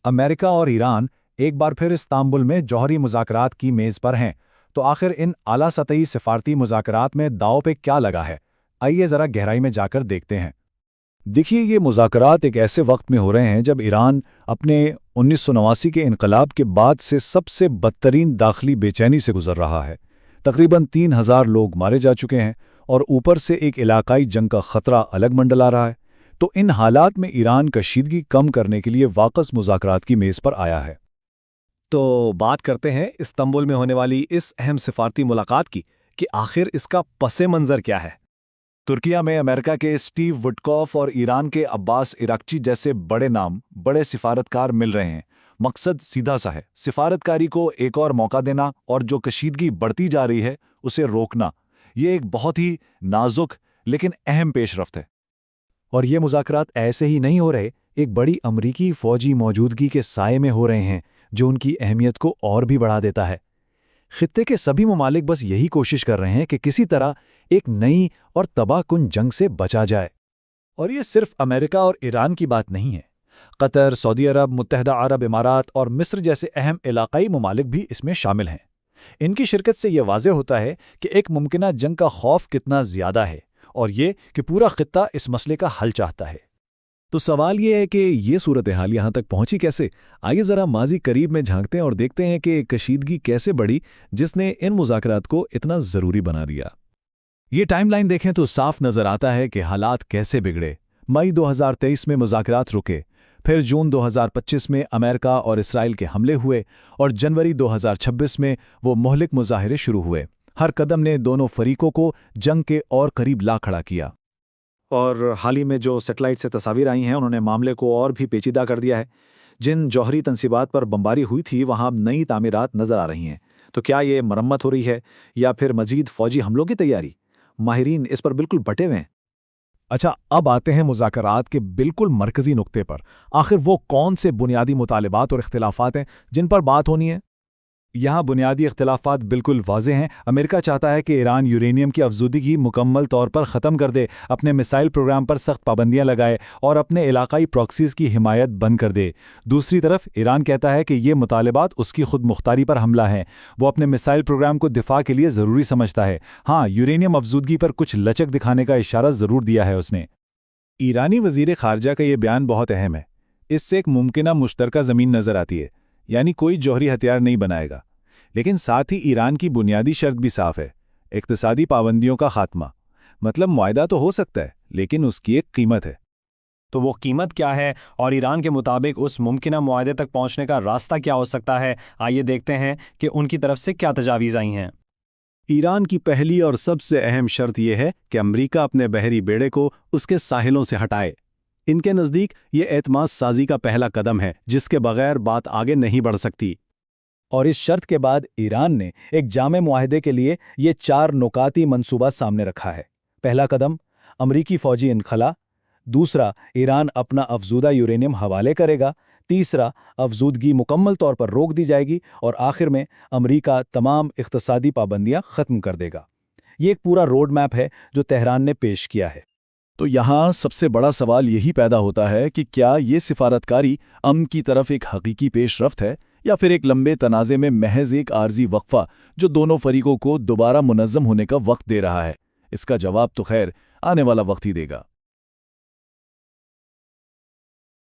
امریکہ اور ایران ایک بار پھر استنبول میں جوہری مذاکرات کی میز پر ہیں، تو آخر ان اعلیٰ سطحی سفارتی مذاکرات میں داؤ پہ کیا لگا ہے؟ آئیے ذرا گہرائی میں جا کر دیکھتے ہیں۔ دیکھیے، یہ مذاکرات ایک ایسے وقت میں ہو رہے ہیں جب ایران اپنے 1989 کے انقلاب کے بعد سے سب سے بدترین داخلی بے چینی سے گزر رہا ہے۔ تقریباً 3000 لوگ مارے جا چکے ہیں اور اوپر سے ایک علاقائی جنگ کا خطرہ الگ منڈلا رہا ہے۔ تو ان حالات میں ایران کشیدگی کم کرنے کے لیے واپس مذاکرات کی میز پر آیا ہے۔ تو بات کرتے ہیں استنبول میں ہونے والی اس اہم سفارتی ملاقات کی کہ آخر اس کا پس منظر کیا ہے۔ ترکیہ میں امریکہ کے اسٹیو وڈکوف اور ایران کے عباس اراکچی جیسے بڑے نام، بڑے سفارتکار مل رہے ہیں۔ مقصد سیدھا سا ہے، سفارتکاری کو ایک اور موقع دینا اور جو کشیدگی بڑھتی جا رہی ہے اسے روکنا۔ یہ ایک بہت ہی نازک لیکن اہم پیش رفت ہے۔ اور یہ مذاکرات ایسے ہی نہیں ہو رہے، ایک بڑی امریکی فوجی موجودگی کے سائے میں ہو رہے ہیں جو ان کی اہمیت کو اور بھی بڑھا دیتا ہے۔ خطے کے سبھی ممالک بس یہی کوشش کر رہے ہیں کہ کسی طرح ایک نئی اور تباہ کن جنگ سے بچا جائے۔ اور یہ صرف امریکہ اور ایران کی بات نہیں ہے، قطر، سعودی عرب، متحدہ عرب امارات اور مصر جیسے اہم علاقائی ممالک بھی اس میں شامل ہیں۔ ان کی شرکت سے یہ واضح ہوتا ہے کہ ایک ممکنہ جنگ کا خوف کتنا زیادہ ہے، اور یہ کہ پورا خطہ اس مسئلے کا حل چاہتا ہے۔ تو سوال یہ ہے کہ یہ صورتحال یہاں تک پہنچی کیسے؟ آئیے ذرا ماضی قریب میں جھانکتے ہیں اور دیکھتے ہیں کہ کشیدگی کیسے بڑھی جس نے ان مذاکرات کو اتنا ضروری بنا دیا۔ یہ ٹائم لائن دیکھیں تو صاف نظر آتا ہے کہ حالات کیسے بگڑے۔ مئی 2023 میں مذاکرات رکے، پھر جون 2025 میں امریکہ اور اسرائیل کے حملے ہوئے، اور جنوری 2026 میں وہ مہلک مظاہرے شروع ہوئے۔ ہر قدم نے دونوں فریقوں کو جنگ کے اور قریب لا کھڑا کیا۔ اور حال ہی میں جو سیٹلائٹ سے تصاویر آئی ہیں انہوں نے معاملے کو اور بھی پیچیدہ کر دیا ہے۔ جن جوہری تنصیبات پر بمباری ہوئی تھی وہاں اب نئی تعمیرات نظر آ رہی ہیں۔ تو کیا یہ مرمت ہو رہی ہے یا پھر مزید فوجی حملوں کی تیاری؟ ماہرین اس پر بالکل بٹے ہوئے ہیں۔ اچھا، اب آتے ہیں مذاکرات کے بالکل مرکزی نقطے پر۔ آخر وہ کون سے بنیادی مطالبات اور اختلافات ہیں جن پر بات ہونی ہے؟ یہاں بنیادی اختلافات بالکل واضح ہیں۔ امریکہ چاہتا ہے کہ ایران یورینیم کی افزودگی مکمل طور پر ختم کر دے، اپنے میسائل پروگرام پر سخت پابندیاں لگائے اور اپنے علاقائی پراکسیز کی حمایت بند کر دے۔ دوسری طرف ایران کہتا ہے کہ یہ مطالبات اس کی خود مختاری پر حملہ ہیں۔ وہ اپنے میسائل پروگرام کو دفاع کے لیے ضروری سمجھتا ہے۔ ہاں، یورینیم افزودگی پر کچھ لچک دکھانے کا اشارہ ضرور دیا ہے اس نے۔ ایرانی وزیر خارجہ کا یہ بیان بہت اہم ہے۔ اس سے ایک ممکنہ مشترکہ زمین نظر آتی ہے، یعنی کوئی جوہری ہتھیار نہیں بنائے گا۔ لیکن ساتھ ہی ایران کی بنیادی شرط بھی صاف ہے، اقتصادی پابندیوں کا خاتمہ۔ مطلب معاہدہ تو ہو سکتا ہے لیکن اس کی ایک قیمت ہے۔ تو وہ قیمت کیا ہے اور ایران کے مطابق اس ممکنہ معاہدے تک پہنچنے کا راستہ کیا ہو سکتا ہے؟ آئیے دیکھتے ہیں کہ ان کی طرف سے کیا تجاویز آئی ہیں۔ ایران کی پہلی اور سب سے اہم شرط یہ ہے کہ امریکہ اپنے بحری بیڑے کو اس کے ساحلوں سے ہٹائے۔ ان کے نزدیک یہ اعتماد سازی کا پہلا قدم ہے جس کے بغیر بات آگے نہیں بڑھ سکتی۔ اور اس شرط کے بعد ایران نے ایک جامع معاہدے کے لیے یہ 4 نکاتی منصوبہ سامنے رکھا ہے۔ پہلا قدم، امریکی فوجی انخلا۔ دوسرا، ایران اپنا افزودہ یورینیم حوالے کرے گا۔ تیسرا، افزودگی مکمل طور پر روک دی جائے گی، اور آخر میں امریکہ تمام اقتصادی پابندیاں ختم کر دے گا۔ یہ ایک پورا روڈ میپ ہے جو تہران نے پیش کیا ہے۔ تو یہاں سب سے بڑا سوال یہی پیدا ہوتا ہے کہ کیا یہ سفارتکاری امن کی طرف ایک حقیقی پیش رفت ہے یا پھر ایک لمبے تنازع میں محض ایک عارضی وقفہ جو دونوں فریقوں کو دوبارہ منظم ہونے کا وقت دے رہا ہے؟ اس کا جواب تو خیر آنے والا وقت ہی دے گا۔